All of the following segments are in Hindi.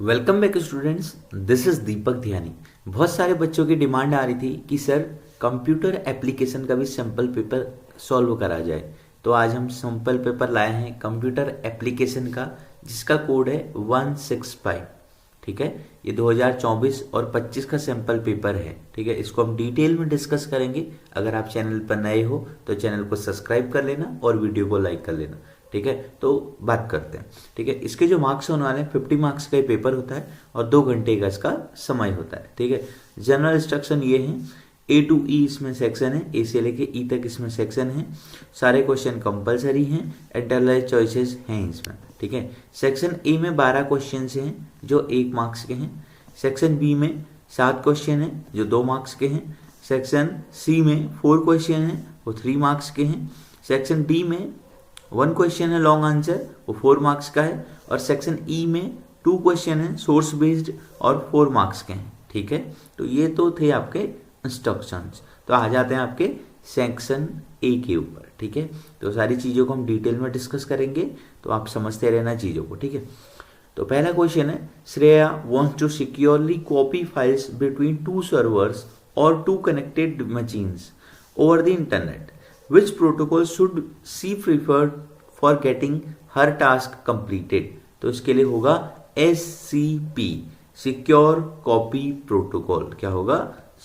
Welcome back students, this is Deepak Dhyani. बहुत सारे बच्चों की डिमांड आ रही थी कि सर कंप्यूटर एप्लीकेशन का भी सैम्पल पेपर सॉल्व करा जाए। तो आज हम सैम्पल पेपर लाए हैं कंप्यूटर एप्लीकेशन का, जिसका कोड है 165। ठीक है, ये 2024 और 25 का सैम्पल पेपर है। ठीक है, इसको हम डिटेल में डिस्कस करेंगे। अगर आप चैनल पर नए हो तो चैनल को सब्सक्राइब कर लेना और वीडियो को लाइक कर लेना। ठीक है, तो बात करते हैं। ठीक है, इसके जो मार्क्स होने वाले हैं 50 मार्क्स का ये पेपर होता है और 2 घंटे का इसका समय होता है। ठीक है, जनरल इंस्ट्रक्शन ये है, ए टू ई इसमें सेक्शन है, ए से लेके ई तक इसमें सेक्शन है। सारे क्वेश्चन कंपलसरी हैं, इंटरनल चॉइसेस हैं इसमें। ठीक है, सेक्शन ए में 12 क्वेश्चन हैं जो 1 मार्क्स के हैं। सेक्शन बी में 7 क्वेश्चन हैं जो 2 मार्क्स के हैं। सेक्शन सी में 4 क्वेश्चन हैं वो 3 मार्क्स के हैं। सेक्शन डी में 1 क्वेश्चन है लॉन्ग आंसर, वो 4 मार्क्स का है। और सेक्शन ई में 2 क्वेश्चन है सोर्स बेस्ड और 4 मार्क्स के हैं। ठीक है, तो ये तो थे आपके इंस्ट्रक्शंस। तो आ जाते हैं आपके सेक्शन ए के ऊपर। ठीक है, तो सारी चीज़ों को हम डिटेल में डिस्कस करेंगे, तो आप समझते रहना चीज़ों को। ठीक है, तो पहला क्वेश्चन है, Shreya wants to securely copy files between 2 servers और 2 connected machines over the internet. Which protocol should she prefer for getting her task completed? तो इसके लिए होगा SCP, सिक्योर कॉपी प्रोटोकॉल। क्या होगा?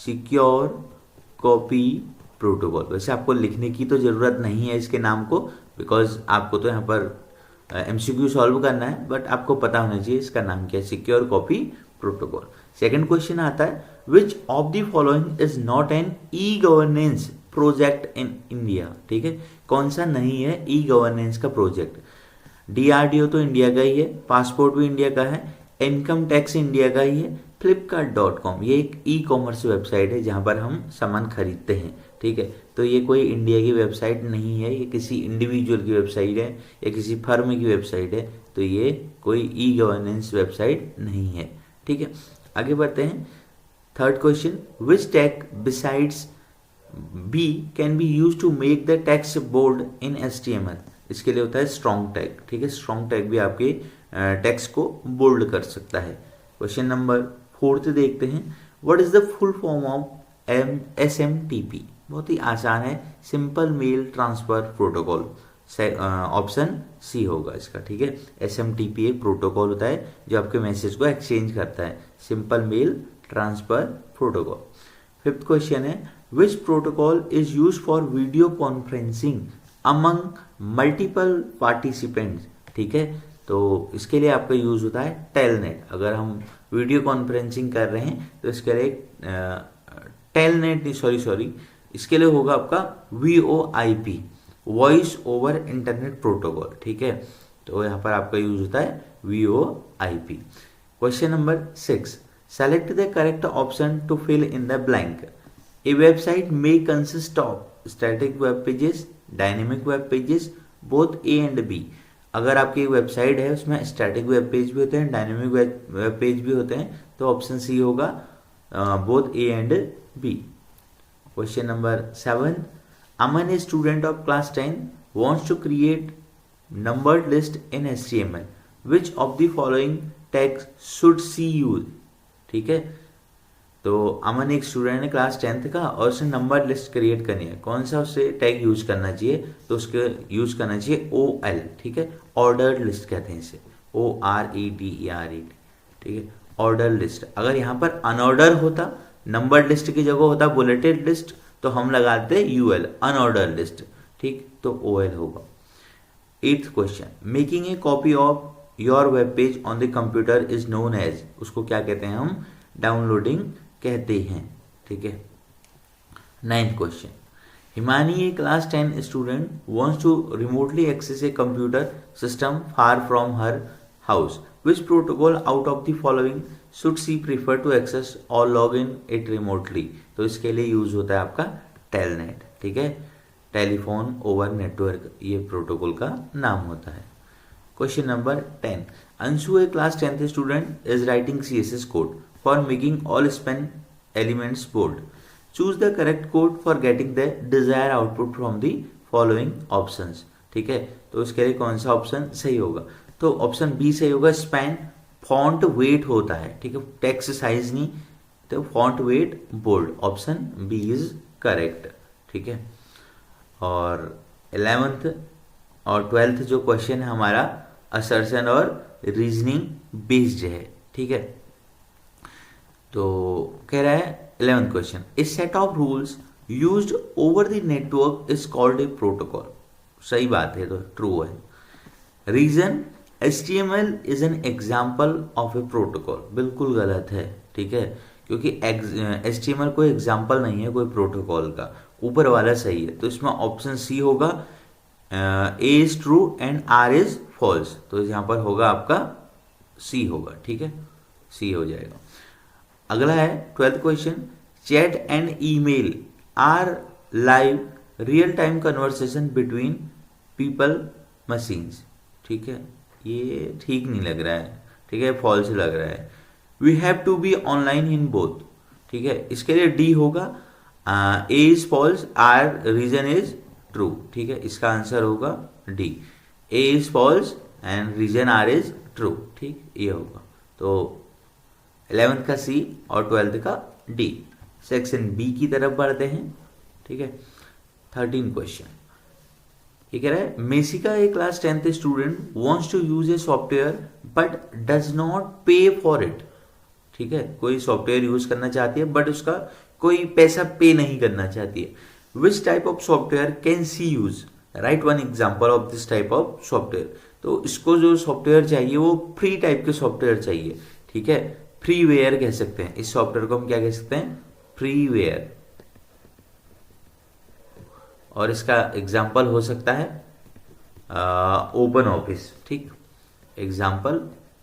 Secure copy protocol. वैसे आपको लिखने की तो जरूरत नहीं है इसके नाम को, बिकॉज आपको तो यहाँ पर MCQ सॉल्व करना है, बट आपको पता होना चाहिए इसका नाम क्या है, secure copy protocol. Second question आता है, which of the following is not an e governance project in India. ठीक है, कौन सा नहीं है ई गवर्नेंस का प्रोजेक्ट? DRDO तो इंडिया का ही है, पासपोर्ट भी इंडिया का है, इनकम टैक्स इंडिया का ही है, flipkart.com ये एक ई कॉमर्स वेबसाइट है जहां पर हम सामान खरीदते हैं। ठीक है, तो ये कोई इंडिया की वेबसाइट नहीं है, ये किसी इंडिविजुअल की वेबसाइट है या किसी फर्म की वेबसाइट है। तो ये कोई ई गवर्नेंस वेबसाइट नहीं है। ठीक है, आगे बढ़ते हैं। Third question, which tag besides B can be used to make the text bold in HTML। इसके लिए होता है स्ट्रॉन्ग टैग। ठीक है, स्ट्रॉन्ग टैग भी आपके टेक्स्ट को बोल्ड कर सकता है। क्वेश्चन नंबर 4 देखते हैं, what is the full form of SMTP। बहुत ही आसान है, simple mail transfer protocol. Option C होगा इसका। ठीक है, SMTP एक प्रोटोकॉल होता है जो आपके मैसेज को एक्सचेंज करता है, simple mail transfer protocol. Fifth question है, which protocol is use for video conferencing among multiple participants. ठीक है, तो इसके लिए आपका यूज होता है टेलनेट। अगर हम वीडियो कॉन्फ्रेंसिंग कर रहे हैं तो इसके लिए टेलनेट सॉरी इसके लिए होगा आपका VoIP, voice over internet protocol. ठीक है, तो यहाँ पर आपका यूज होता है VoIP। Question number 6, select the correct option to fill in the blank. A website may consist of static web pages, dynamic web pages, both A and B. अगर आपकी एक वेबसाइट है उसमें स्टैटिक वेब पेज भी होते हैं, डायनेमिक वेब पेज भी होते हैं, तो ऑप्शन सी होगा both A and B। Question number 7, Aman a student of class 10 wants to create numbered list in HTML. Which of the following tags should she use? ठीक है, तो अमन एक स्टूडेंट है क्लास 10th का और उसने नंबर लिस्ट क्रिएट करनी है, कौन सा उससे टैग यूज करना चाहिए? तो उसके यूज करना चाहिए OL। ठीक है, ऑर्डर्ड लिस्ट कहते हैं इसे, OREDERED। ठीक है, ऑर्डर लिस्ट। अगर यहाँ पर अनऑर्डर होता, नंबर लिस्ट की जगह होता बुलेटेड लिस्ट, तो हम लगाते UL, अनऑर्डर लिस्ट। ठीक, तो OL होगा। 8th question, making a copy of your web page on the computer is known as. उसको क्या कहते हैं? हम डाउनलोडिंग कहते हैं। ठीक है। 9th question, Himani a class 10 student wants to remotely access a computer system far from her house. Which protocol out of the following should she prefer to access और लॉग इन इट रिमोटली। तो इसके लिए यूज होता है आपका टेलनेट। ठीक है, टेलीफोन ओवर नेटवर्क ये प्रोटोकॉल का नाम होता है। Question number 10, Anshu a class 10th student is writing CSS code for making all span elements bold. Choose the correct code for getting the desire output from the following options. ठीक है, तो इसके लिए कौन सा ऑप्शन सही होगा? तो ऑप्शन बी सही होगा, स्पैन फॉन्ट वेट होता है, ठीक है, टेक्स्ट साइज नहीं, तो font weight bold, option B is correct, ठीक है। और 11th और 12th जो क्वेश्चन है हमारा असर्शन और रीजनिंग बेस्ड है, ठीक है। तो कह रहा है 11th question, a set of rules used over the network is called a protocol. सही बात है, तो ट्रू है। Reason HTML is an example of a protocol, बिल्कुल गलत है, ठीक है, क्योंकि HTML कोई एग्जाम्पल नहीं है कोई प्रोटोकॉल का, ऊपर वाला सही है। तो इसमें ऑप्शन सी होगा, A is true and R is false, तो यहाँ पर होगा आपका सी होगा, ठीक है, सी हो जाएगा। अगला है 12th question, chat and email are live real time conversation between people machines, ठीक है, ये ठीक नहीं लग रहा है, ठीक है, फॉल्स लग रहा है। We have to be online in both, ठीक है, इसके लिए डी होगा, A is false, R reason is true, ठीक है, इसका आंसर होगा D, A is false and reason R is true, ठीक, ये होगा। तो 11th का सी और 12th का डी। सेक्शन बी की तरफ बढ़ते हैं, ठीक है। 13 क्वेश्चन, ये कह रहा है Mesika a class 10th student wants to use a software but does not pay for it, ठीक है, कोई सॉफ्टवेयर यूज करना चाहती है बट उसका कोई पैसा पे नहीं करना चाहती है। Which type of software can see use, right one example of this type of software. तो इसको जो सॉफ्टवेयर चाहिए वो फ्री टाइप के सॉफ्टवेयर चाहिए, ठीक है, फ्रीवेयर कह सकते हैं इस सॉफ्टवेयर को, हम क्या कह सकते हैं, फ्रीवेयर। और इसका एग्जाम्पल हो सकता है ओपन ऑफिस, ठीक, एग्जाम्पल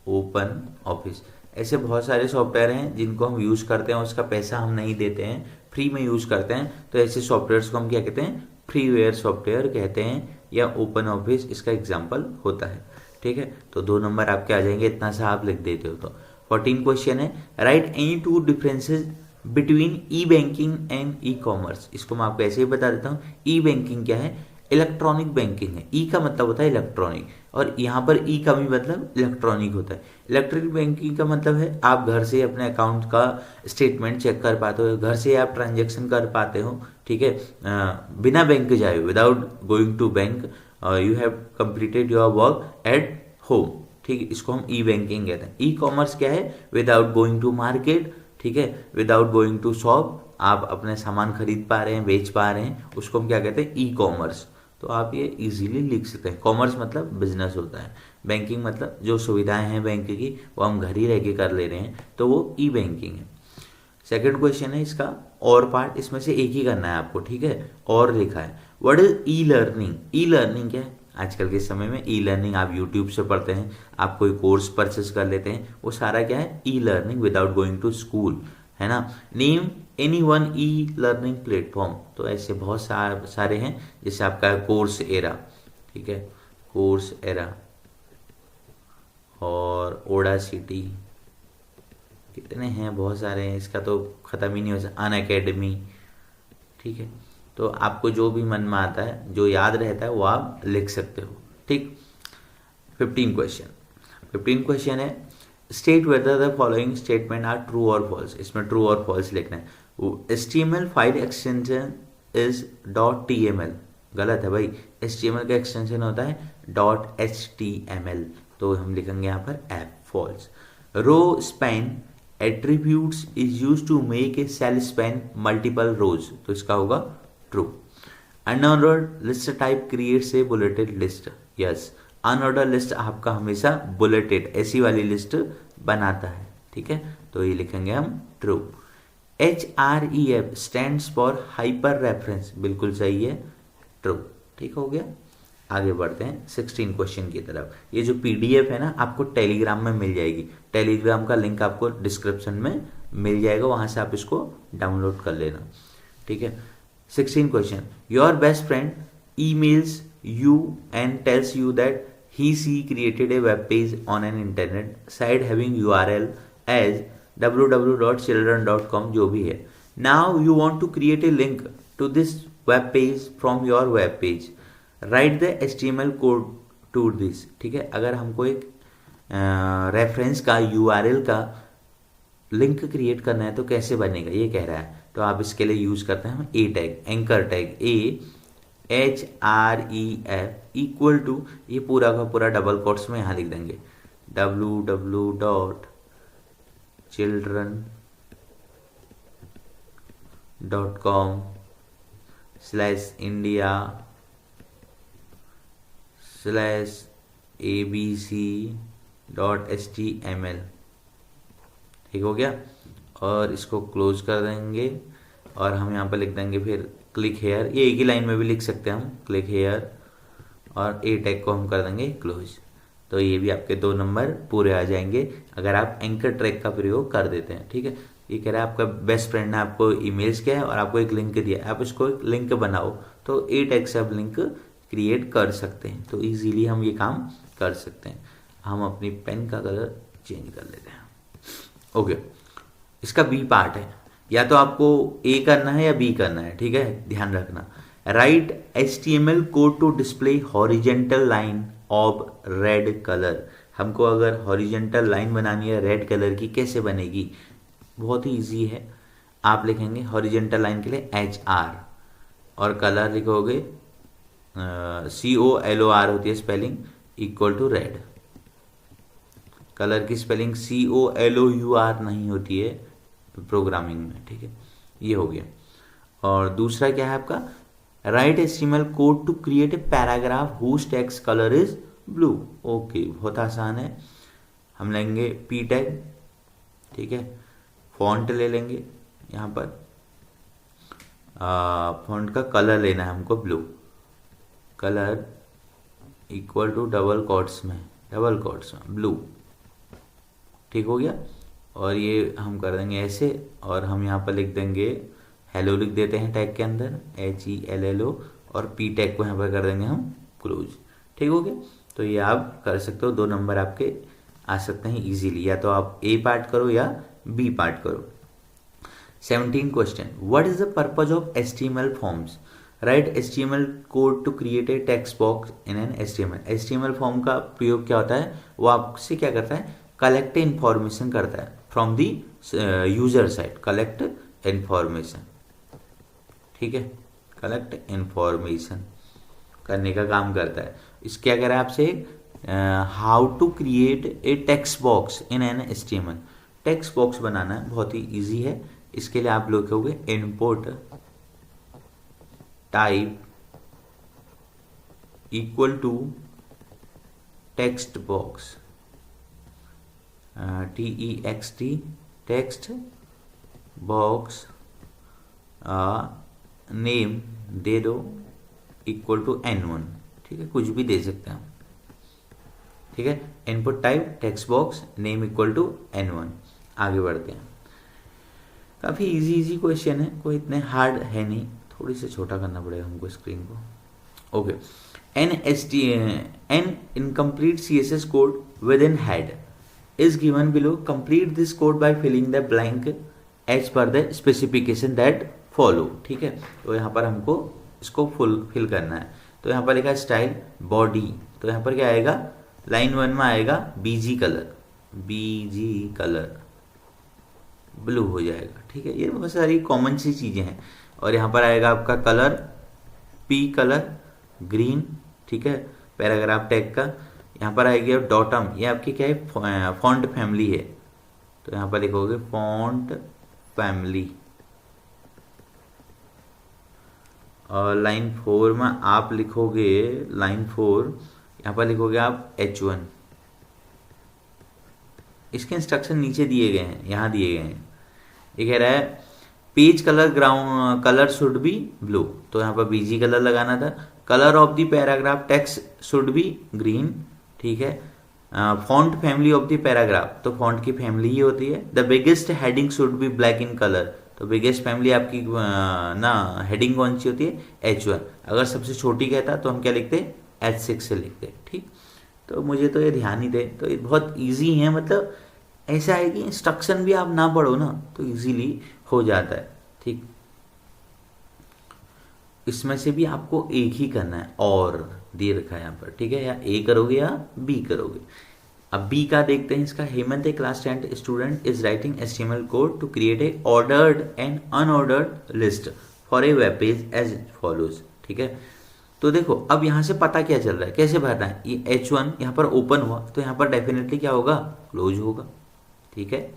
ओपन ऑफिस। ऐसे बहुत सारे सॉफ्टवेयर हैं जिनको हम यूज करते हैं, उसका पैसा हम नहीं देते हैं, फ्री में यूज करते हैं, तो ऐसे सॉफ्टवेयर को हम क्या कहते हैं, फ्रीवेयर सॉफ्टवेयर कहते हैं, या ओपन ऑफिस इसका एग्जाम्पल होता है, ठीक है। तो 2 नंबर आपके आ जाएंगे, इतना सा आप लिख देते हो। तो 14 क्वेश्चन है, right any 2 differences between E banking and e commerce. इसको मैं आपको ऐसे ही बता देता हूँ। ई बैंकिंग क्या है, इलेक्ट्रॉनिक बैंकिंग है, ई का मतलब होता है इलेक्ट्रॉनिक, और यहाँ पर ई का भी मतलब इलेक्ट्रॉनिक होता है। इलेक्ट्रॉनिक बैंकिंग का मतलब है आप घर से अपने अकाउंट का स्टेटमेंट चेक कर पाते हो, घर से आप ट्रांजेक्शन कर पाते हो, ठीक है, बिना बैंक जाए, without going to bank, you have completed your work at home, ठीक है, इसको हम ई बैंकिंग कहते हैं। ई कॉमर्स क्या है, विदाउट गोइंग टू मार्केट, ठीक है, विदाउट गोइंग टू शॉप, आप अपने सामान खरीद पा रहे हैं, बेच पा रहे हैं, उसको हम क्या कहते हैं, ई कॉमर्स। तो आप ये इजीली लिख सकते हैं। कॉमर्स मतलब बिजनेस होता है, बैंकिंग मतलब जो सुविधाएं हैं बैंक की वो हम घर ही रह के कर ले रहे हैं, तो वो ई बैंकिंग है। सेकंड क्वेश्चन है इसका और पार्ट, इसमें से एक ही करना है आपको, ठीक है, और लिखा है। What is e learning. E learning क्या है, आजकल के समय में ई लर्निंग आप यूट्यूब से पढ़ते हैं, आप कोई कोर्स परचेस कर लेते हैं, वो सारा क्या है, e learning without going to school, है ना। Name any one e learning platform, तो ऐसे बहुत सारे हैं, जैसे आपका कोर्स एरा, ठीक है, कोर्स एरा और ओडासिटी, कितने हैं, बहुत सारे हैं, इसका तो खत्म ही नहीं हो सकता, अन अकेडमी, ठीक है। तो आपको जो भी मन में आता है, जो याद रहता है वो आप लिख सकते हो, ठीक। 15 क्वेश्चन है, state whether the following statement are true और फॉल्स। इसमें ट्रू और फॉल्स लिखना है। HTML file extension is .tml, गलत है भाई, HTML का एक्सटेंशन होता है .html, तो हम लिखेंगे यहाँ पर app, false. Row span attributes is use to make a cell span multiple rows, तो इसका होगा true. Unordered list type creates a bulleted list, yes, unordered list आपका हमेशा बुलेटेड ऐसी वाली लिस्ट बनाता है, ठीक है, तो ये लिखेंगे हम true. HREF stands for hyper reference, बिल्कुल सही है, ट्रू, ठीक हो गया। आगे बढ़ते हैं 16 क्वेश्चन की तरफ। ये जो PDF है ना, आपको टेलीग्राम में मिल जाएगी, टेलीग्राम का लिंक आपको डिस्क्रिप्शन में मिल जाएगा, वहां से आप इसको डाउनलोड कर लेना, ठीक है। 16 question, your best friend emails you and tells you that he created a web page on an internet site having URL as www.children.com, जो भी है. Now you want to create a link to this web page from your web page. Write the HTML code to this. ठीक है, अगर हमको एक रेफरेंस का यूआरएल का लिंक क्रिएट करना है तो कैसे बनेगा ये कह रहा है। तो आप इसके लिए यूज करते हैं हम A tag, anchor tag, AHREF equal to, ये पूरा का पूरा डबल कोट्स में यहाँ लिख देंगे www.children.com/india/abc.html। ठीक हो गया, और इसको क्लोज कर देंगे और हम यहाँ पर लिख देंगे फिर क्लिक हेयर, ये एक ही लाइन में भी लिख सकते हैं हम, क्लिक हेयर, और ए टैग को हम कर देंगे क्लोज। तो ये भी आपके 2 नंबर पूरे आ जाएंगे अगर आप एंकर ट्रैक का प्रयोग कर देते हैं। ठीक है, ये कह रहा है आपका बेस्ट फ्रेंड ने आपको ईमेल्स किया है और आपको एक लिंक दिया है, आप इसको एक लिंक बनाओ, तो ए टैग से आप लिंक क्रिएट कर सकते हैं। तो इजीली हम ये काम कर सकते हैं। हम अपनी पेन का कलर चेंज कर लेते हैं। ओके, इसका बी पार्ट है, या तो आपको ए करना है या बी करना है। ठीक है, ध्यान रखना। Write HTML code to display horizontal line of red colour. हमको अगर हॉरिजेंटल लाइन बनानी है रेड कलर की, कैसे बनेगी? बहुत ही इजी है। आप लिखेंगे हॉरिजेंटल लाइन के लिए HR और कलर लिखोगे COLOR होती है spelling, equal to red. Colour की स्पेलिंग COLOUR नहीं होती है प्रोग्रामिंग में। ठीक है, ये हो गया। और दूसरा क्या है आपका? Write HTML code to create a paragraph whose text colour is blue. Okay, बहुत आसान है। हम लेंगे पी टैग, ठीक है, फॉन्ट ले लेंगे, यहाँ पर फॉन्ट का कलर लेना है हमको blue, colour equal to double quotes में ब्लू। ठीक हो गया, और ये हम कर देंगे ऐसे, और हम यहाँ पर लिख देंगे हेलो, लिख देते हैं टैग के अंदर HELLO, और पी टैग को यहाँ पर कर देंगे हम क्लोज। ठीक हो गया, तो ये आप कर सकते हो। 2 नंबर आपके आ सकते हैं इजीली, या तो आप ए पार्ट करो या बी पार्ट करो। 17 question, what is the purpose of HTML forms? Write HTML code to create a text box in an HTML form का प्रयोग क्या होता है? वो आपसे क्या करता है? कलेक्ट इंफॉर्मेशन करता है from the user side, collect information. ठीक है, कलेक्ट इंफॉर्मेशन करने का काम करता है। इस क्या कह रहा है आपसे? How to create a text box in an HTML। Text box बनाना है, बहुत ही इजी है। इसके लिए आप लिखोगे input type equal to text box, TEXT text box, name दे दो इक्वल टू N1। ठीक है, कुछ भी दे सकते हैं हम। ठीक है, input type text box, name equal to N1। आगे बढ़ते हैं। काफ़ी इजी क्वेश्चन है, कोई इतने हार्ड है नहीं, थोड़ी से छोटा करना पड़ेगा हमको स्क्रीन को। Okay, N incomplete CSS code with in head is given below. Complete this code by filling the blank as per the specification that follow. ठीक है, तो यहाँ पर हमको इसको फिल करना है। तो यहाँ पर लिखा स्टाइल बॉडी, तो यहाँ पर क्या आएगा? लाइन 1 में आएगा BG कलर ब्लू हो जाएगा। ठीक है, ये बहुत सारी कॉमन सी चीज़ें हैं। और यहाँ पर आएगा आपका कलर P कलर ग्रीन। ठीक है, पैराग्राफ टैग का यहाँ पर आएगी डॉटम, ये आपकी क्या है? फॉन्ट फैमिली है, तो यहाँ पर लिखोगे फॉन्ट फैमिली। और लाइन 4 में आप लिखोगे, लाइन 4 यहाँ पर लिखोगे आप H1। इसके इंस्ट्रक्शन नीचे दिए गए हैं, यहाँ दिए गए हैं। ये कह रहा है page colour ground colour should be blue, तो यहाँ पर BG कलर लगाना था। Colour of the paragraph text should be green. ठीक है, font family of the paragraph, तो फॉन्ट की फैमिली ही होती है। The biggest heading should be black in colour, तो बिगेस्ट फैमिली आपकी ना हेडिंग कौन सी होती है? H1। अगर सबसे छोटी कहता तो हम क्या लिखते? H6 से लिखते। ठीक, तो मुझे तो ये ध्यान ही दे, तो ये बहुत ईजी है। मतलब ऐसा है कि इंस्ट्रक्शन भी आप ना पढ़ो ना तो इजीली हो जाता है। ठीक, इसमें से भी आपको एक ही करना है, और दे रखा है यहाँ पर। ठीक है, या A करोगे या B करोगे। अब बी का देखते हैं इसका, Hemant a class 10 student is writing HTML code to create a ordered and unordered list for a web page as follows. ठीक है, तो देखो अब यहाँ से पता क्या चल रहा है, कैसे भरना है। ये H1 यहाँ पर ओपन हुआ तो यहाँ पर डेफिनेटली क्या होगा, क्लोज होगा। ठीक है,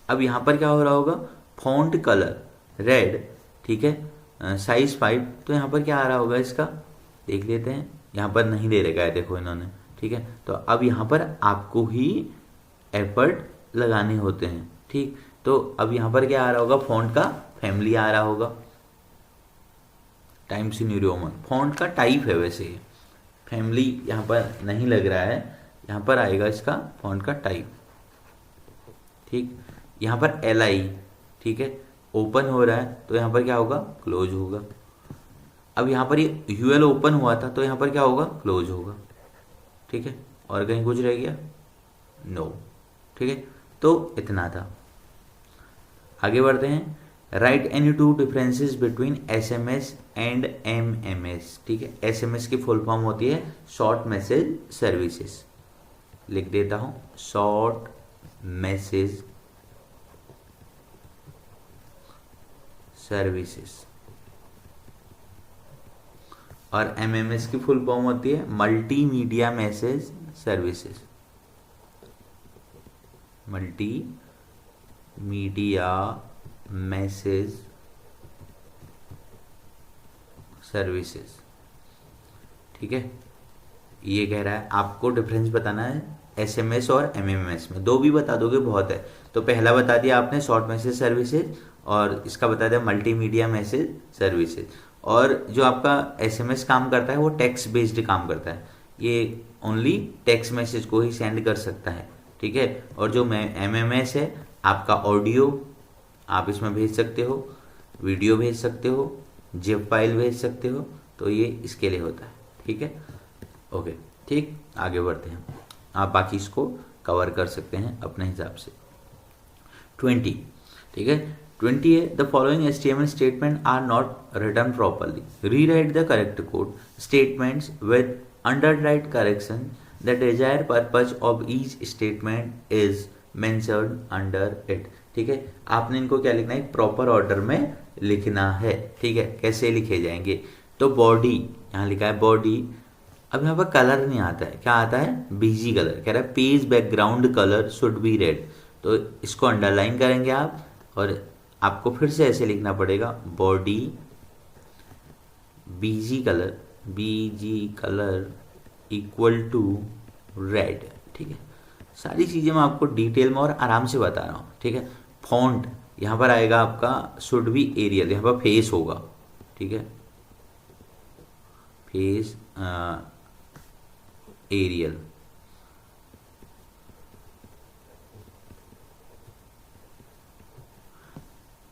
अब यहाँ पर क्या हो रहा होगा, फॉन्ट कलर रेड, ठीक है, साइज 5, तो यहाँ पर क्या आ रहा होगा इसका, देख लेते हैं। यहाँ पर नहीं दे रखा है देखो इन्होंने। ठीक है, तो अब यहाँ पर आपको ही एफर्ट लगाने होते हैं। ठीक, तो अब यहाँ पर क्या आ रहा होगा, फॉन्ट का फैमिली आ रहा होगा, टाइम्स न्यू रोमन। फॉन्ट का टाइप है वैसे, फैमिली यहाँ पर नहीं लग रहा है, यहाँ पर आएगा इसका फॉन्ट का टाइप। ठीक, यहाँ पर LI, ठीक है, ओपन हो रहा है तो यहाँ पर क्या होगा, क्लोज होगा। अब यहाँ पर ये UL ओपन हुआ था तो यहाँ पर क्या होगा, क्लोज होगा। ठीक है, और कहीं कुछ रह गया, नो। ठीक है, तो इतना था। आगे बढ़ते हैं। Right any to differences between SMS and MMS। ठीक है, SMS की फुल फॉर्म होती है शॉर्ट मैसेज सर्विसेज। लिख देता हूं, शॉर्ट मैसेज सर्विसेज। और MMS की फुल फॉर्म होती है multimedia message services. Multimedia message services. ठीक है, ये कह रहा है आपको डिफरेंस बताना है SMS और MMS में। दो भी बता दोगे बहुत है। तो पहला बता दिया आपने शॉर्ट मैसेज सर्विसेज, और इसका बता दिया मल्टीमीडिया मैसेज सर्विसेज। और जो आपका SMS काम करता है वो टेक्स्ट बेस्ड काम करता है, ये ओनली टेक्स्ट मैसेज को ही सेंड कर सकता है। ठीक है, और जो MMS है आपका ऑडियो आप इसमें भेज सकते हो, वीडियो भेज सकते हो, जिप फाइल भेज सकते हो, तो ये इसके लिए होता है। ठीक है, ओके, ठीक, आगे बढ़ते हैं। आप बाकी इसको कवर कर सकते हैं अपने हिसाब से। 20, ठीक है, 20 है, the following HTML statement are not written properly, rewrite the correct code statements with underwrite correction, the desired purpose of each statement is mentioned under it. ठीक है, आपने इनको क्या लिखना है, प्रॉपर ऑर्डर में लिखना है। ठीक है, कैसे लिखे जाएंगे, तो बॉडी यहाँ लिखा है बॉडी। अब यहाँ पर कलर नहीं आता है, क्या आता है, BG कलर। कह रहा है page background colour should be red, तो इसको अंडरलाइन करेंगे आप, और आपको फिर से ऐसे लिखना पड़ेगा body BG colour equal to red. ठीक है, सारी चीज़ें मैं आपको डिटेल में और आराम से बता रहा हूँ। ठीक है, फॉन्ट यहाँ पर आएगा आपका शुड बी एरियल, यहाँ पर फेस होगा। ठीक है, फेस एरियल।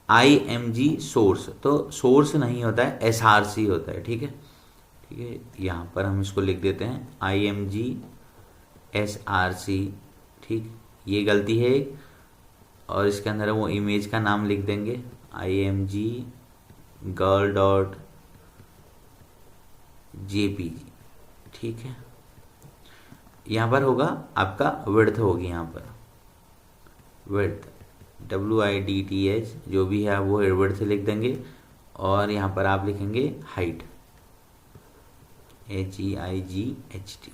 IMG सोर्स, तो सोर्स नहीं होता है, SRC होता है। ठीक है, ठीक है, यहाँ पर हम इसको लिख देते हैं IMG SRC। ठीक, ये गलती है, और इसके अंदर वो इमेज का नाम लिख देंगे IMG girl.jpg। ठीक है, यहाँ पर होगा आपका विड्थ होगी, यहाँ पर विड्थ WIDTH जो भी है वो विड्थ लिख देंगे, और यहाँ पर आप लिखेंगे हाइट HEIGHT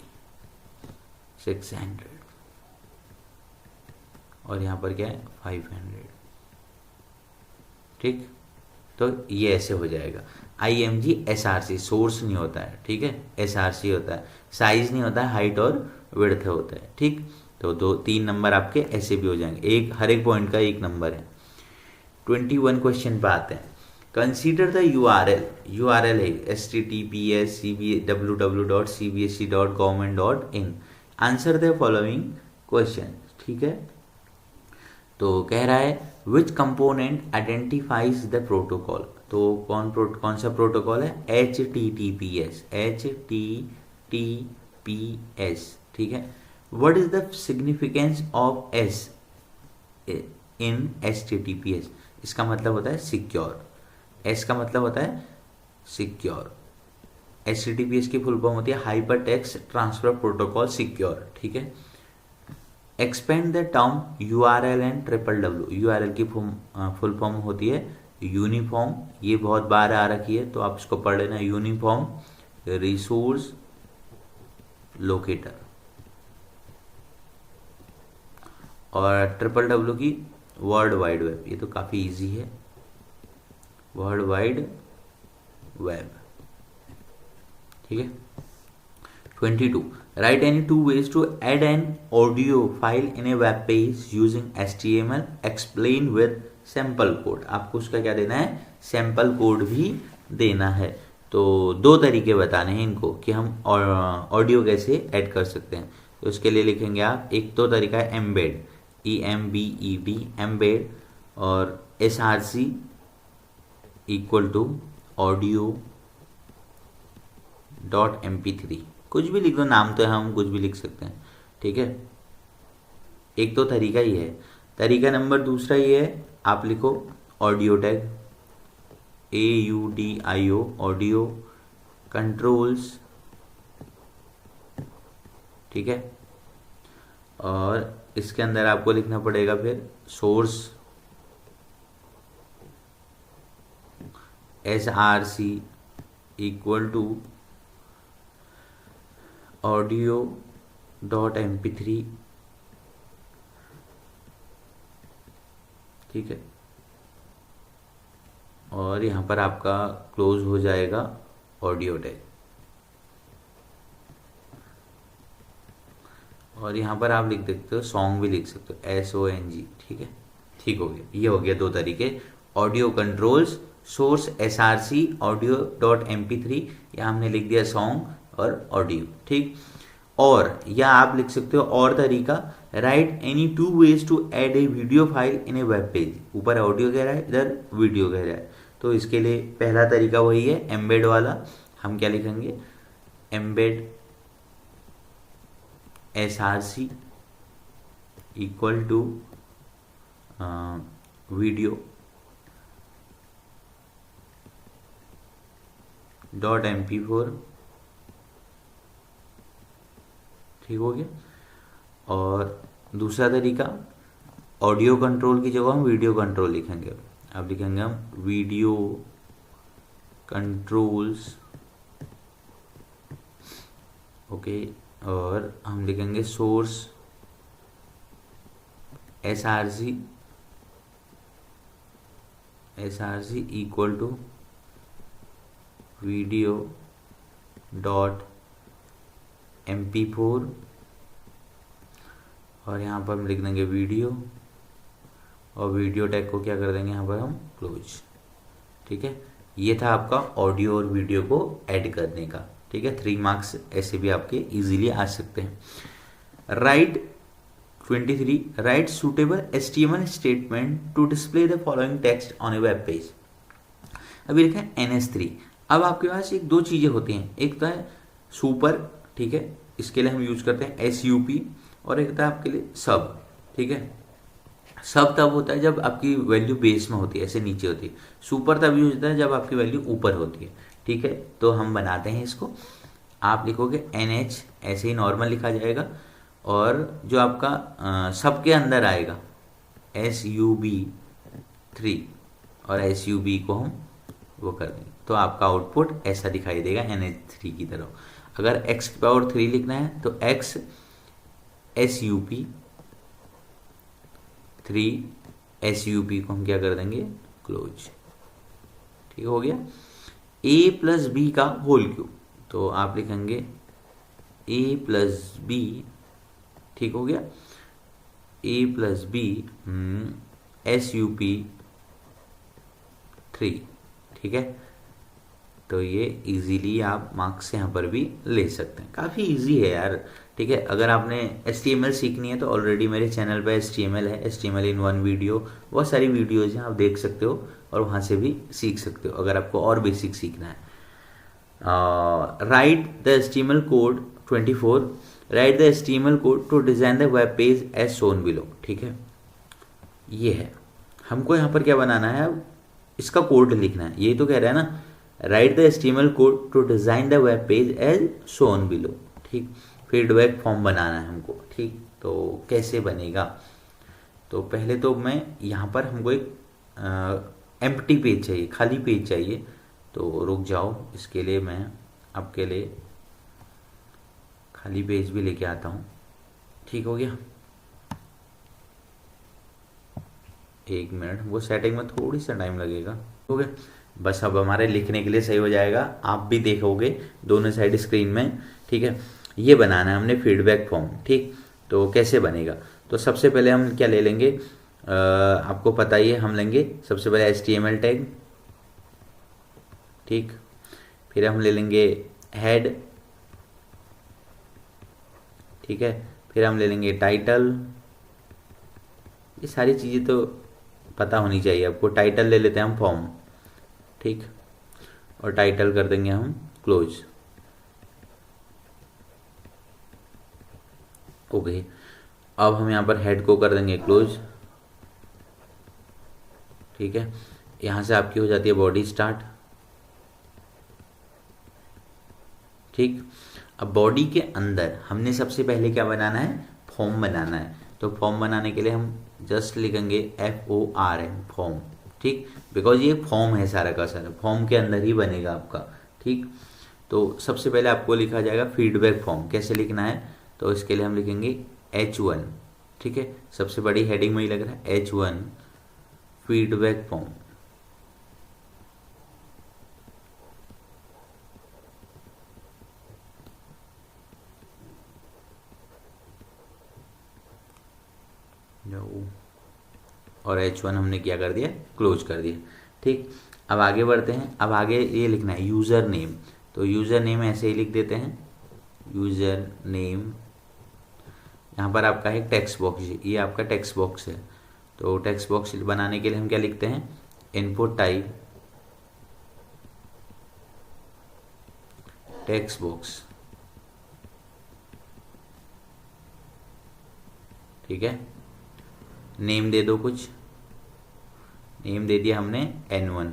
600, और यहाँ पर क्या है 500। ठीक, तो ये ऐसे हो जाएगा। IMG SRC, सोर्स नहीं होता है। ठीक है, SRC होता है, साइज नहीं होता है, हाइट और विड्थ होता है। ठीक, तो 2-3 नंबर आपके ऐसे भी हो जाएंगे, एक हर एक पॉइंट का 1 नंबर है। 21 क्वेश्चन पे आते हैं। कंसीडर द URL है https www.cbse.government.in, answer the following question. ठीक है, तो कह रहा है विच कंपोनेंट आइडेंटिफाइज द प्रोटोकॉल, तो कौन सा प्रोटोकॉल है, HTTPS। ठीक है, what is the significance of S in HTTPS, इसका मतलब होता है सिक्योर। S का मतलब होता है सिक्योर। HTTPS की फुल फॉर्म होती है hyper text transfer protocol secure. ठीक है, expand the term URL and WWW। URL की फुल फॉर्म होती है यूनिफॉर्म, ये बहुत बार आ रखी है तो आप इसको पढ़ लेना, यूनिफॉर्म रिसोर्स लोकेटर। और WWW की वर्ल्ड वाइड वेब, ये तो काफ़ी इजी है, वर्ल्ड वाइड वेब, ठीक है। 22 write any two ways to add an audio file in a web page using HTML explain with sample code. आपको उसका क्या देना है, सैम्पल कोड भी देना है। तो दो तरीके बताने हैं इनको कि हम ऑडियो कैसे ऐड कर सकते हैं। तो उसके लिए लिखेंगे आप, एक तो तरीका है एम्बेड, EMBED एम्बेड, और SRC equal to audio .mp3, कुछ भी लिख दो, नाम तो है, हम कुछ भी लिख सकते हैं, ठीक है। एक तो तरीका ही है। तरीका नंबर दूसरा ये है, आप लिखो audio tag, AUDIO audio controls, ठीक है। और इसके अंदर आपको लिखना पड़ेगा फिर source SRC equal to audio .mp3, ठीक है। और यहाँ पर आपका क्लोज हो जाएगा ऑडियो टैग, और यहाँ पर आप लिख सकते हो सॉन्ग भी लिख सकते हो, SONG, ठीक है। ठीक हो गया, ये हो गया दो तरीके, audio controls, source SRC audio .mp3, या हमने लिख दिया सॉन्ग और ऑडियो, ठीक। और या आप लिख सकते हो और तरीका, write any two ways to add a video file in a web page. ऊपर ऑडियो कह रहा है, इधर वीडियो कह रहा है, तो इसके लिए पहला तरीका वही है एम्बेड वाला। हम क्या लिखेंगे, embed SRC equal to video .mp4, ठीक हो गया। और दूसरा तरीका, ऑडियो कंट्रोल की जगह हम वीडियो कंट्रोल लिखेंगे। अब लिखेंगे हम वीडियो कंट्रोल्स, ओके। और हम लिखेंगे source SRC equal to video .mp4, और यहाँ पर हम लिख देंगे वीडियो, और वीडियो टैग को क्या कर देंगे यहाँ पर हम क्लोज, ठीक है। ये था आपका ऑडियो और वीडियो को ऐड करने का, ठीक है। 3 मार्क्स ऐसे भी आपके इजीली आ सकते हैं। Write 23 write suitable HTML statement to display the following text on a web page. अभी लिखा है NS3। अब आपके पास एक दो चीज़ें होती हैं, एक तो है सुपर, ठीक है, इसके लिए हम यूज करते हैं SUP, और एक था आपके लिए सब, ठीक है। सब तब होता है जब आपकी वैल्यू बेस में होती है, ऐसे नीचे होती है। सुपर तब यूज होता है जब आपकी वैल्यू ऊपर होती है, ठीक है। तो हम बनाते हैं इसको, आप लिखोगे NH, ऐसे ही नॉर्मल लिखा जाएगा, और जो आपका सब के अंदर आएगा SUB3, और SUB को हम वो कर देंगे, तो आपका आउटपुट ऐसा दिखाई देगा NH3 की तरह। अगर x की पावर 3 लिखना है तो x SUP3 SUP को हम क्या कर देंगे, क्लोज, ठीक हो गया। a प्लस बी का होल क्यूब, तो आप लिखेंगे a प्लस बी, ठीक हो गया, a प्लस बी SUP3, ठीक है। तो ये इजीली आप मार्क्स यहाँ पर भी ले सकते हैं, काफ़ी इजी है यार, ठीक है। अगर आपने HTML सीखनी है तो ऑलरेडी मेरे चैनल पे HTML है, HTML in 1 वीडियो, बहुत सारी वीडियोज़ हैं, आप देख सकते हो और वहाँ से भी सीख सकते हो अगर आपको और बेसिक सीखना है। Write the HTML code 24 write the HTML code to design the web page as shown below, ठीक है। ये है, हमको यहाँ पर क्या बनाना है, इसका कोड लिखना है, यही तो कह रहा है ना, write the HTML code to design the web page as shown below, ठीक। फीडबैक फॉर्म बनाना है हमको, ठीक। तो कैसे बनेगा, तो पहले तो मैं यहाँ पर हमको एक एम्प्टी पेज चाहिए, खाली पेज चाहिए। तो रुक जाओ, इसके लिए मैं आपके लिए खाली पेज भी लेके आता हूँ। ठीक हो गया, एक मिनट, वो सेटिंग में थोड़ी सा टाइम लगेगा। हो गया, बस अब हमारे लिखने के लिए सही हो जाएगा। आप भी देखोगे दोनों साइड स्क्रीन में, ठीक है। ये बनाना है हमने फीडबैक फॉर्म, ठीक। तो कैसे बनेगा, तो सबसे पहले हम क्या ले लेंगे, आपको पता ही है, हम लेंगे सबसे पहले HTML टैग, ठीक। फिर हम ले लेंगे हेड, ठीक है। फिर हम ले लेंगे टाइटल, ये सारी चीज़ें तो पता होनी चाहिए आपको। टाइटल ले लेते हैं हम फॉर्म, ठीक, और टाइटल कर देंगे हम क्लोज। ओके, अब हम यहाँ पर हेड को कर देंगे क्लोज, ठीक है। यहाँ से आपकी हो जाती है बॉडी स्टार्ट, ठीक। अब बॉडी के अंदर हमने सबसे पहले क्या बनाना है, फॉर्म बनाना है। तो फॉर्म बनाने के लिए हम जस्ट लिखेंगे FORM, फॉर्म, ठीक। बिकॉज ये फॉर्म है, सारा का सारा फॉर्म के अंदर ही बनेगा आपका, ठीक। तो सबसे पहले आपको लिखा जाएगा फीडबैक फॉर्म। कैसे लिखना है, तो इसके लिए हम लिखेंगे H1, ठीक है। सबसे बड़ी हेडिंग में ही लग रहा है H1 फीडबैक फॉर्म, और H1 हमने क्या कर दिया, क्लोज कर दिया, ठीक। अब आगे बढ़ते हैं। अब आगे ये लिखना है यूज़र नेम। तो यूज़र नेम ऐसे ही लिख देते हैं, यूज़र नेम। यहाँ पर आपका है टेक्स्ट बॉक्स, ये आपका टेक्स्ट बॉक्स है। तो टेक्स्ट बॉक्स बनाने के लिए हम क्या लिखते हैं, इनपुट टाइप टेक्स्ट बॉक्स, ठीक है। नेम दे दो, कुछ नेम दे दिया हमने N1,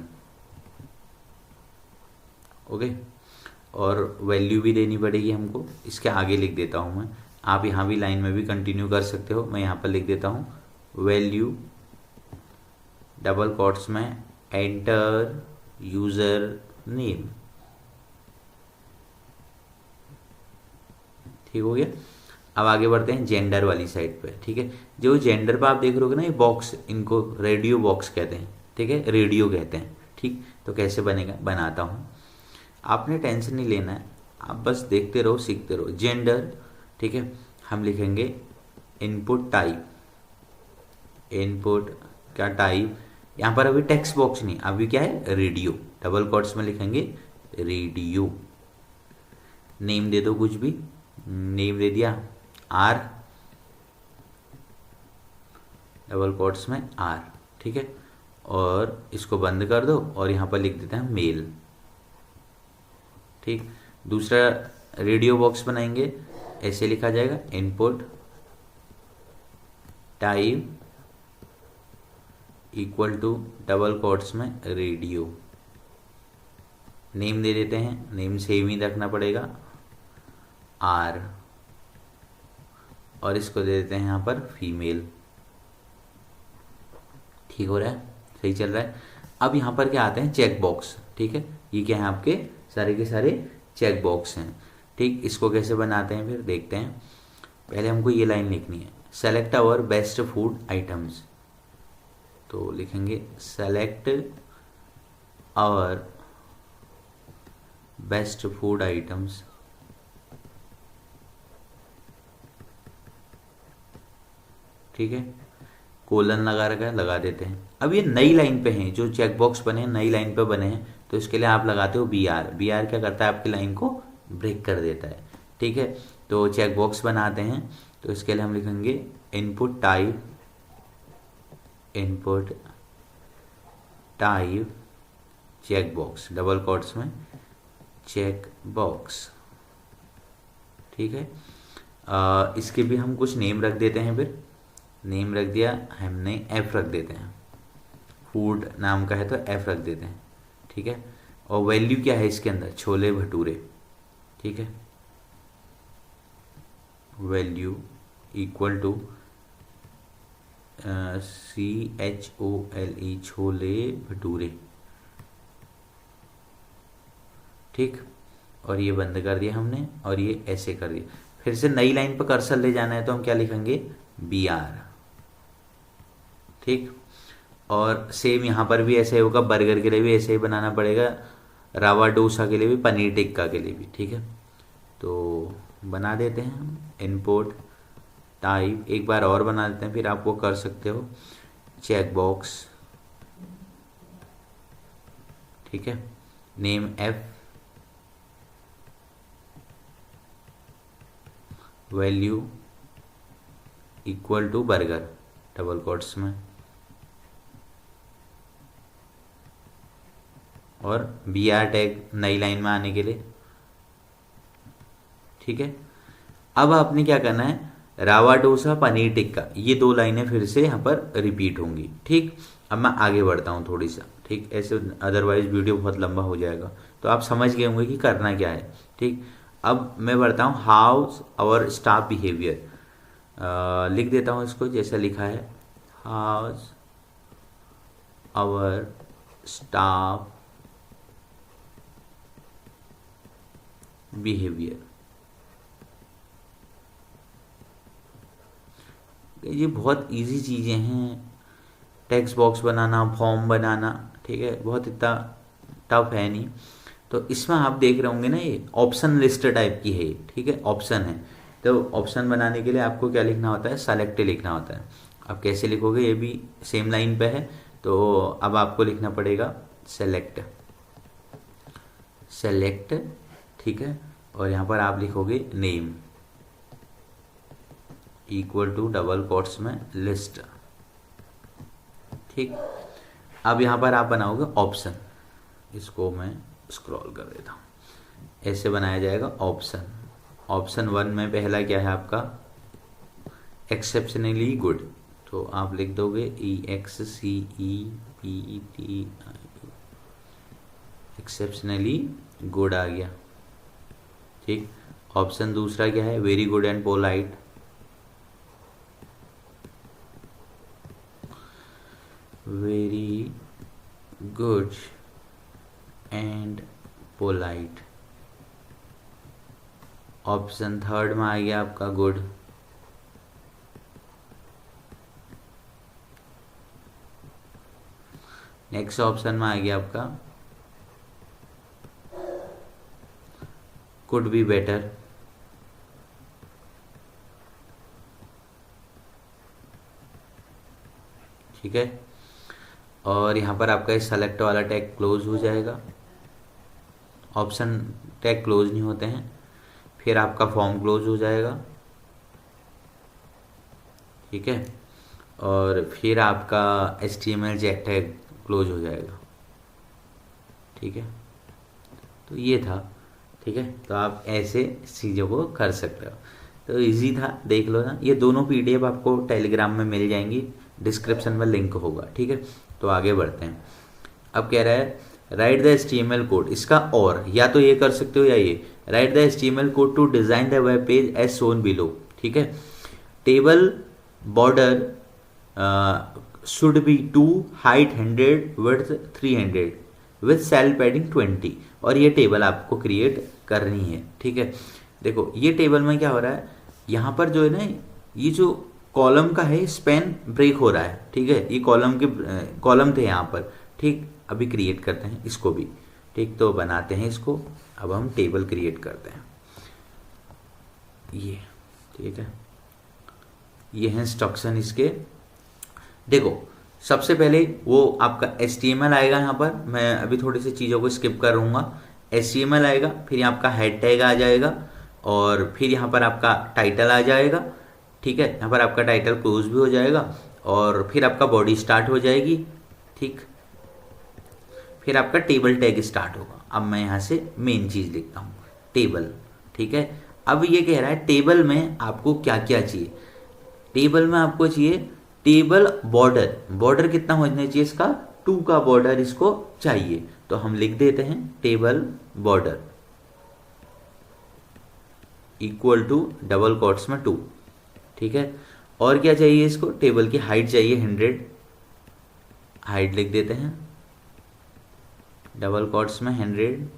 ओके। और वैल्यू भी देनी पड़ेगी हमको, इसके आगे लिख देता हूँ मैं। आप यहाँ भी लाइन में भी कंटिन्यू कर सकते हो। मैं यहाँ पर लिख देता हूँ वैल्यू डबल कोट्स में एंटर यूज़र नेम, ठीक हो गया। अब आगे बढ़ते हैं जेंडर वाली साइड पे, ठीक है। जो जेंडर पे आप देख रहे हो ना, ये बॉक्स, इनको रेडियो बॉक्स कहते हैं, ठीक है, रेडियो कहते हैं, ठीक। तो कैसे बनेगा, बनाता हूँ। आपने टेंशन नहीं लेना है, आप बस देखते रहो, सीखते रहो। जेंडर, ठीक है, हम लिखेंगे इनपुट टाइप, इनपुट का टाइप, यहाँ पर अभी टेक्स्ट बॉक्स नहीं, अभी क्या है, रेडियो, डबल कोट्स में लिखेंगे रेडियो। नेम दे दो कुछ भी, नेम दे दिया R, डबल कोट्स में R, ठीक है। और इसको बंद कर दो और यहाँ पर लिख देते हैं मेल, ठीक। दूसरा रेडियो बॉक्स बनाएंगे, ऐसे लिखा जाएगा input type equal to double quotes में रेडियो। नेम दे देते हैं, नेम सेम ही रखना पड़ेगा R, और इसको दे देते हैं यहाँ पर फीमेल, ठीक हो रहा है, सही चल रहा है। अब यहाँ पर क्या आते हैं, चेक बॉक्स, ठीक है। ये क्या है, आपके सारे के सारे चेक बॉक्स हैं, ठीक। इसको कैसे बनाते हैं फिर देखते हैं। पहले हमको ये लाइन लिखनी है, select our best food items. तो लिखेंगे select our best food items, ठीक है। कोलन लगा रखा है, लगा देते हैं। अब ये नई लाइन पे हैं, जो चेक बॉक्स बने हैं नई लाइन पे बने हैं, तो इसके लिए आप लगाते हो BR। BR क्या करता है, आपकी लाइन को ब्रेक कर देता है, ठीक है। तो चेक बॉक्स बनाते हैं, तो इसके लिए हम लिखेंगे input type, input type check box, double quotes में चेक बॉक्स, ठीक है। इसके भी हम कुछ नेम रख देते हैं। फिर नेम रख दिया हमने, F रख देते हैं, फूड नाम का है तो F रख देते हैं, ठीक है। और वैल्यू क्या है इसके अंदर, छोले भटूरे, ठीक है। Value equal to CHOLE chole bhature, ठीक। और ये बंद कर दिया हमने और ये ऐसे कर दिया। फिर से नई लाइन पर कर्सर ले जाना है तो हम क्या लिखेंगे BR, ठीक। और सेम यहाँ पर भी ऐसे होगा, बर्गर के लिए भी ऐसे ही बनाना पड़ेगा, रवा डोसा के लिए भी, पनीर टिक्का के लिए भी, ठीक है। तो बना देते हैं हम इनपुट टाइप, एक बार और बना देते हैं, फिर आप वो कर सकते हो चेक बॉक्स, ठीक है। Name F, value equal to burger double quotes में, और BR टैग नई लाइन में आने के लिए, ठीक है। अब आपने क्या करना है, रावा डोसा पनीर टिक्का, ये 2 लाइनें फिर से यहाँ पर रिपीट होंगी, ठीक। अब मैं आगे बढ़ता हूँ थोड़ी सा, ठीक, ऐसे अदरवाइज वीडियो बहुत लंबा हो जाएगा। तो आप समझ गए होंगे कि करना क्या है, ठीक। अब मैं बढ़ता हूँ हाउस आवर स्टाफ बिहेवियर, लिख देता हूँ इसको जैसा लिखा है, हाउस आवर स्टाफ बिहेवियर। ये बहुत इजी चीज़ें हैं, टेक्स्ट बॉक्स बनाना, फॉर्म बनाना, ठीक है, बहुत इतना टफ है नहीं। तो इसमें आप देख रहे होंगे ना, ये ऑप्शन लिस्ट टाइप की है, ठीक है, ऑप्शन है। तो ऑप्शन बनाने के लिए आपको क्या लिखना होता है, सेलेक्ट लिखना होता है। अब कैसे लिखोगे, ये भी सेम लाइन पे है, तो अब आपको लिखना पड़ेगा सेलेक्ट, सेलेक्ट, ठीक है। और यहाँ पर आप लिखोगे name equal to double quotes में लिस्ट, ठीक। अब यहाँ पर आप बनाओगे ऑप्शन, इसको मैं स्क्रॉल कर देता हूँ, ऐसे बनाया जाएगा ऑप्शन। ऑप्शन 1 में पहला क्या है आपका, एक्सेप्शनली गुड, तो आप लिख दोगे EXCEPTI, एक्सेप्शनली गुड आ गया, ठीक। ऑप्शन दूसरा क्या है, very good and polite, very good and polite. Option third में आ गया आपका गुड, नेक्स्ट ऑप्शन में आ गया आपका कुड बी बेटर, ठीक है। और यहाँ पर आपका इस सेलेक्ट वाला टैग क्लोज हो जाएगा, ऑप्शन टैग क्लोज नहीं होते हैं। फिर आपका फॉर्म क्लोज हो जाएगा, ठीक है। और फिर आपका HTML जेक टैग क्लोज हो जाएगा, ठीक है। तो ये था, ठीक है। तो आप ऐसे चीज़ों को कर सकते हो, तो इजी था, देख लो ना। ये दोनों PDF आपको टेलीग्राम में मिल जाएंगी, डिस्क्रिप्शन में लिंक होगा, ठीक है। तो आगे बढ़ते हैं। अब कह रहा है राइट द HTML कोड, इसका और या तो ये कर सकते हो या ये, write the HTML code to design the web page as shown below, ठीक है। Table border should be 2, height 100, width 300 with cell padding 20, और ये टेबल आपको क्रिएट करनी है, ठीक है। देखो ये टेबल में क्या हो रहा है, यहाँ पर जो है ना, ये जो कॉलम का है स्पैन ब्रेक हो रहा है, ठीक है। ये कॉलम थे यहाँ पर, ठीक। अभी क्रिएट करते हैं इसको भी, ठीक। तो बनाते हैं इसको, अब हम टेबल क्रिएट करते हैं, ये, ठीक है। ये है इंस्ट्रक्शन इसके। देखो सबसे पहले वो आपका HTML आएगा, यहाँ पर मैं अभी थोड़ी सी चीज़ों को स्किप करूँगा। HTML आएगा, फिर यहाँ आपका हेड टैग आ जाएगा, और फिर यहाँ पर आपका टाइटल आ जाएगा, ठीक है। यहाँ पर आपका टाइटल क्लोज भी हो जाएगा, और फिर आपका बॉडी स्टार्ट हो जाएगी, ठीक। फिर आपका टेबल टैग स्टार्ट होगा। अब मैं यहाँ से मेन चीज़ लिखता हूँ, टेबल, ठीक है। अब ये कह रहा है टेबल में आपको क्या क्या चाहिए। टेबल में आपको चाहिए टेबल बॉर्डर, बॉर्डर कितना होना चाहिए इसका, 2 का बॉर्डर इसको चाहिए। तो हम लिख देते हैं table border, equal to double quotes में 2, ठीक है। और क्या चाहिए इसको, टेबल की हाइट चाहिए 100, हाइट लिख देते हैं डबल कोट्स में 100,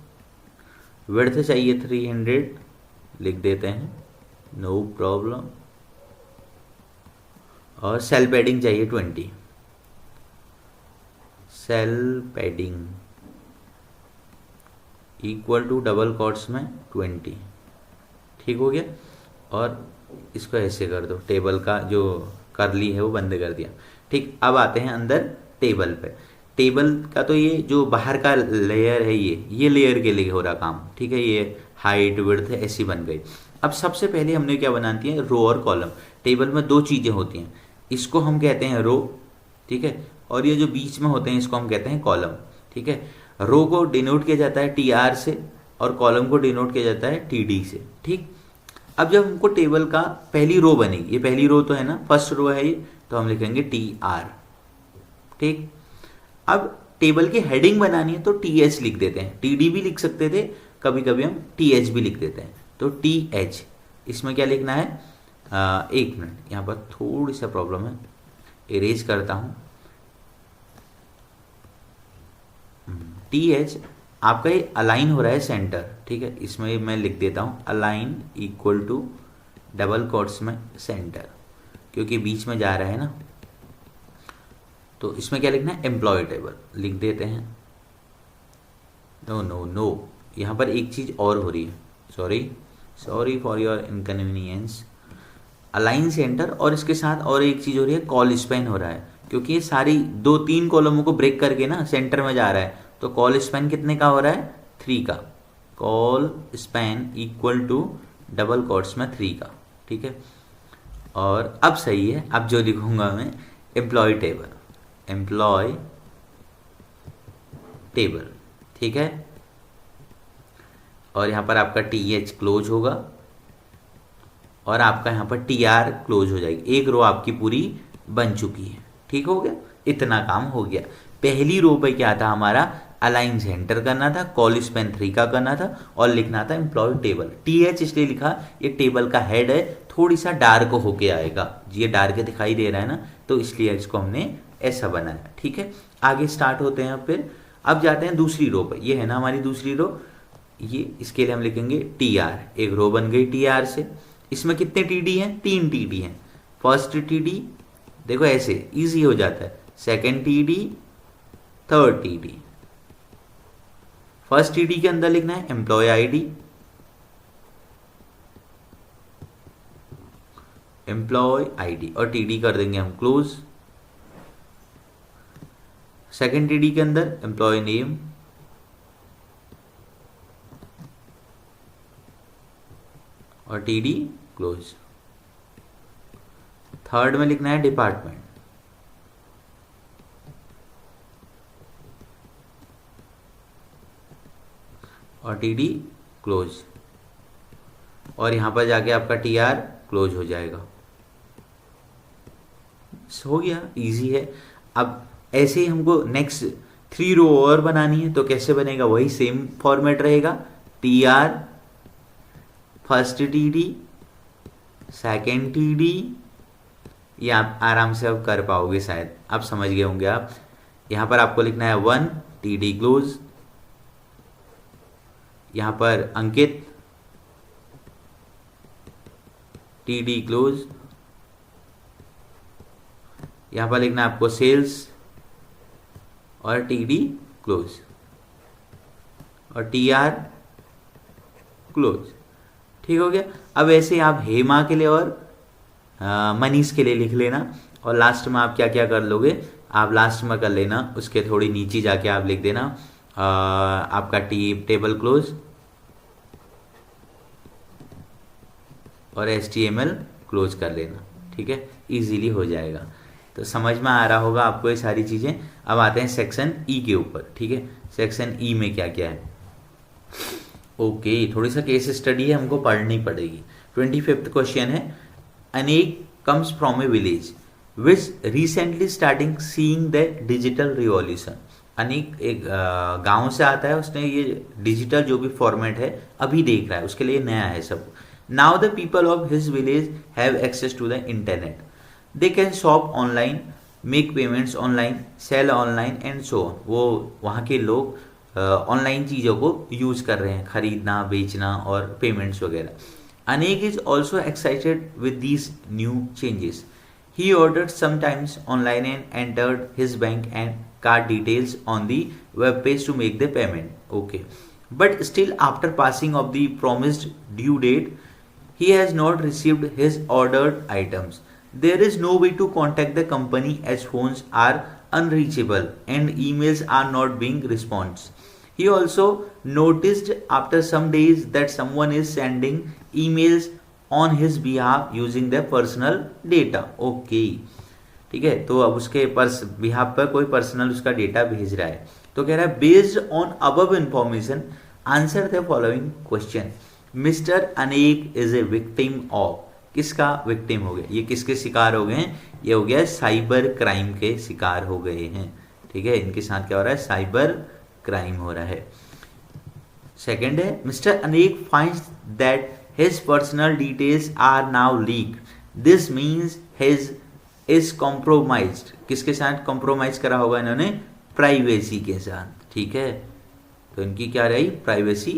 विड्थ चाहिए 300, लिख देते हैं नो प्रॉब्लम, और सेल पैडिंग चाहिए 20, cell padding equal to double quotes में 20, ठीक हो गया। और इसको ऐसे कर दो, टेबल का जो करली है वो बंद कर दिया, ठीक। अब आते हैं अंदर टेबल पे। टेबल का तो ये जो बाहर का लेयर है ये लेयर के लिए हो रहा काम, ठीक है। ये हाइट विड्थ ऐसी बन गई। अब सबसे पहले हमने क्या बनाती है, रो और कॉलम। टेबल में दो चीज़ें होती हैं, इसको हम कहते हैं रो, ठीक है, और ये जो बीच में होते हैं इसको हम कहते हैं कॉलम, ठीक है। रो को डिनोट किया जाता है TR से और कॉलम को डिनोट किया जाता है TD से, ठीक। अब जब हमको टेबल का पहली रो बनेगी, ये पहली रो तो है ना, फर्स्ट रो है ये, तो हम लिखेंगे TR, ठीक। अब टेबल की हेडिंग बनानी है तो TH लिख देते हैं, TD भी लिख सकते थे, कभी कभी हम TH भी लिख देते हैं, तो TH। इसमें क्या लिखना है, एक मिनट, यहाँ पर थोड़ी सा प्रॉब्लम है, इरेज करता हूँ। TH आपका ये अलाइन हो रहा है सेंटर, ठीक है। इसमें मैं लिख देता हूँ align equal to double quotes में सेंटर, क्योंकि बीच में जा रहा है ना। तो इसमें क्या लिखना है, एम्प्लॉय टेबल लिख देते हैं। नो नो नो, यहाँ पर एक चीज़ और हो रही है, sorry for your inconvenience. Align centre और इसके साथ और एक चीज़ हो रही है, कॉल स्पैन हो रहा है, क्योंकि ये सारी 2-3 कॉलमों को ब्रेक करके ना सेंटर में जा रहा है। तो कॉल स्पैन कितने का हो रहा है, 3 का। Col span equal to double quotes में 3 का, ठीक है। और अब सही है, अब जो लिखूंगा मैं, एम्प्लॉय टेबल, ठीक है। और यहाँ पर आपका TH क्लोज होगा और आपका यहाँ पर TR क्लोज हो जाएगी। एक रो आपकी पूरी बन चुकी है, ठीक हो गया। इतना काम हो गया। पहली रो पे क्या था हमारा, अलाइन सेंटर करना था, कॉल स्पैन 3 का करना था और लिखना था एम्प्लॉय टेबल। TH इसलिए लिखा, ये टेबल का हेड है, थोड़ी सा डार्क होके आएगा, ये डार्क दिखाई दे रहा है ना, तो इसलिए इसको हमने ऐसा बनाया, ठीक है। आगे स्टार्ट होते हैं। फिर अब जाते हैं दूसरी रो पर, ये है ना हमारी दूसरी रो, ये इसके लिए हम लिखेंगे TR। एक रो बन गई TR से। इसमें कितने TD हैं, 3 TD हैं। फर्स्ट TD देखो ऐसे इजी हो जाता है, second TD, third TD। First TD के अंदर लिखना है एम्प्लॉय ID, और TD कर देंगे हम क्लोज। सेकेंड TD के अंदर एम्प्लॉय नेम, और TD क्लोज। थर्ड में लिखना है डिपार्टमेंट, और TD क्लोज, और यहां पर जाके आपका TR क्लोज हो जाएगा। हो गया, इजी है। अब ऐसे ही हमको नेक्स्ट 3 रो और बनानी है, तो कैसे बनेगा, वही सेम फॉर्मेट रहेगा। TR, first TD, second TD, ये आप आराम से अब कर पाओगे, शायद आप समझ गए होंगे। आप यहाँ पर आपको लिखना है 1, TD क्लोज। यहाँ पर अंकित, TD क्लोज। यहाँ पर लिखना है आपको सेल्स, और TD क्लोज, और TR क्लोज, ठीक हो गया। अब ऐसे आप हेमा के लिए और मनीष के लिए लिख लेना, और लास्ट में आप क्या क्या कर लोगे, आप लास्ट में कर लेना, उसके थोड़ी नीचे जाके आप लिख देना आपका टेबल क्लोज और HTML क्लोज कर लेना, ठीक है। इजीली हो जाएगा। तो समझ में आ रहा होगा आपको ये सारी चीज़ें। अब आते हैं सेक्शन E के ऊपर, ठीक है। सेक्शन E में क्या क्या है, ओके, थोड़ी सा केस स्टडी है, हमको पढ़नी पड़ेगी। 25th क्वेश्चन है, अनेक comes from A village which recently starting seeing the digital revolution. अनेक एक गांव से आता है, उसने ये डिजिटल जो भी फॉर्मेट है अभी देख रहा है, उसके लिए नया है सब। Now the people of his village have access to the internet. They can shop online, make payments online, sell online and so on. वो वहाँ के लोग ऑनलाइन चीज़ों को यूज कर रहे हैं, खरीदना, बेचना और पेमेंट्स वगैरह. Anek is also excited with these new changes. He ordered sometimes online and entered his bank and card details on the web page to make the payment. Okay. But still, after passing of the promised due date, he has not received his ordered items. There is no way to contact the company as phones are unreachable and emails are not being responded. He also noticed after some days that someone is sending emails on his behalf using their personal data. Okay. ठीक है, तो अब उसके बिहाफ पर कोई पर्सनल उसका डेटा भेज रहा है. तो कह रहा है based on above information answer the following question. Mister अनेक इज ए विक्टिम ऑफ. किसका विक्टिम हो गया? ये किसके शिकार हो गए हैं? ये हो गया साइबर क्राइम के शिकार हो गए हैं. ठीक है, इनके साथ क्या हो रहा है? साइबर क्राइम हो रहा है. सेकेंड है mister Anek finds that his personal details are now leak. This means his is compromised. किसके साथ कॉम्प्रोमाइज करा होगा इन्होंने? प्राइवेसी के साथ. ठीक है, तो इनकी क्या रही? प्राइवेसी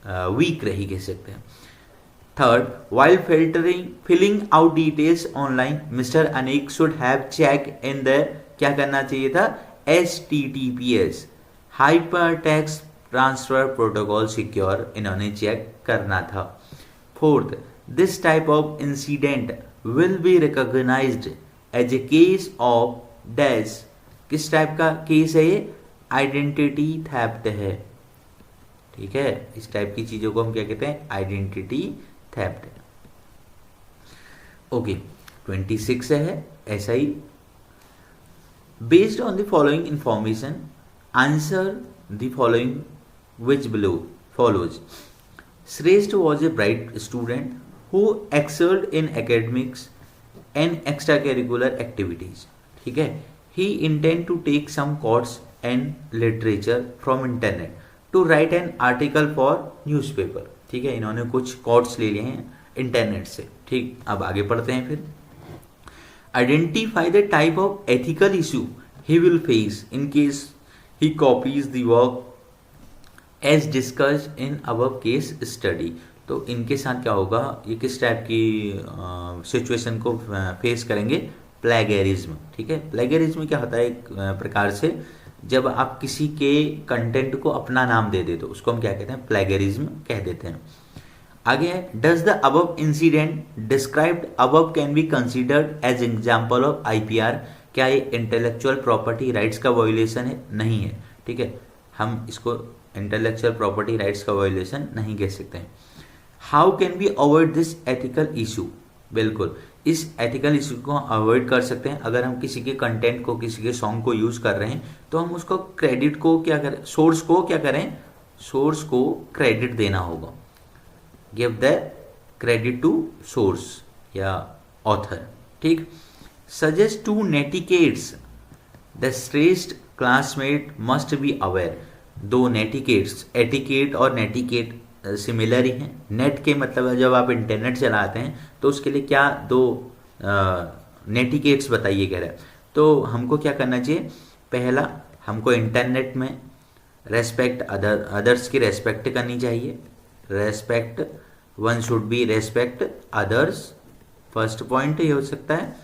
वीक रही कह सकते हैं. Third, while filling out details online mister Anek should have check in the, क्या करना चाहिए था? HTTPS hyper text transfer protocol secure इन्होंने चेक करना था. Fourth, this type of incident will be recognized as a case of dash. किस टाइप का केस है ये? आइडेंटिटी थेफ्ट है. ठीक है, इस टाइप की चीजों को हम क्या कहते हैं? Identity theft. ओके, 26 है ऐसा ही. Based on the following information answer the following which below follows. Shrestha was a bright student who excelled in academics and extracurricular activities. ठीक है, he intend to take some course and literature from internet to write an article for newspaper. ठीक है, इन्होंने कुछ कोर्स ले लिए हैं इंटरनेट से. ठीक, अब आगे पढ़ते हैं फिर. Identify the type of ethical issue he will face in case he copies the work as discuss in above case study. तो इनके साथ क्या होगा? ये किस टाइप की सिचुएशन को फेस करेंगे? प्लेगरिज्म. ठीक है, प्लेगरिज्म क्या होता है? एक प्रकार से जब आप किसी के कंटेंट को अपना नाम दे दे तो उसको हम क्या कहते हैं? प्लेगरिज्म कह देते हैं. आगे है, does the above incident described above can be considered as example of IPR. क्या ये इंटेलेक्चुअल प्रॉपर्टी राइट्स का वायोलेशन है? नहीं है. ठीक है, हम इसको इंटेलेक्चुअल प्रॉपर्टी राइट्स का वायोलेशन नहीं कह सकते हैं. How can be avoid this ethical issue? बिल्कुल, इस एथिकल इशू को अवॉइड कर सकते हैं. अगर हम किसी के कंटेंट को, किसी के सॉन्ग को यूज कर रहे हैं तो हम उसको क्रेडिट को क्या करें? सोर्स को क्या करें? सोर्स को क्रेडिट देना होगा. Give the credit to source या ऑथर. ठीक. सजेस्ट टू नेटिकेट्स द श्रेष्ठ क्लासमेट मस्ट बी अवेयर. दो नेटिकेट्स, एटिकेट और नेटिकेट सिमिलर ही हैं. नेट के मतलब है जब आप इंटरनेट चलाते हैं तो उसके लिए क्या दो नेटिकेट्स बताइए कह रहा है. तो हमको क्या करना चाहिए? पहला, हमको इंटरनेट में रेस्पेक्ट अदर्स की रेस्पेक्ट करनी चाहिए. Respect, one should be respect others. First point ये हो सकता है.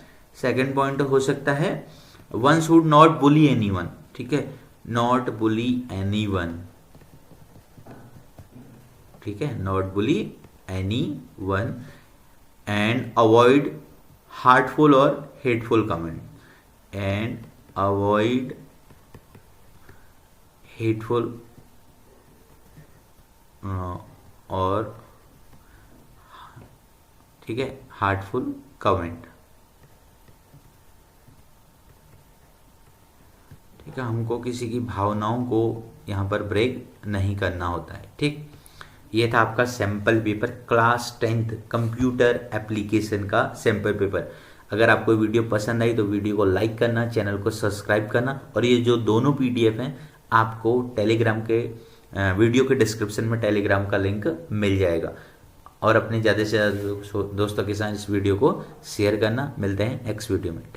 सेकंड पॉइंट हो सकता है one should not bully anyone. ठीक है, नॉट बुली एनीवन. ठीक है, not bully anyone and avoid hurtful और hateful comment. And avoid hateful और ठीक है हार्टफुल कमेंट. ठीक है, हमको किसी की भावनाओं को यहाँ पर ब्रेक नहीं करना होता है. ठीक, ये था आपका sample paper, class 10th computer application का सैम्पल पेपर. अगर आपको वीडियो पसंद आई तो वीडियो को लाइक करना, चैनल को सब्सक्राइब करना. और ये जो दोनों PDF हैं आपको टेलीग्राम के वीडियो के डिस्क्रिप्शन में टेलीग्राम का लिंक मिल जाएगा. और अपने ज़्यादा से ज़्यादा दोस्तों के साथ इस वीडियो को शेयर करना। मिलते हैं नेक्स्ट वीडियो में।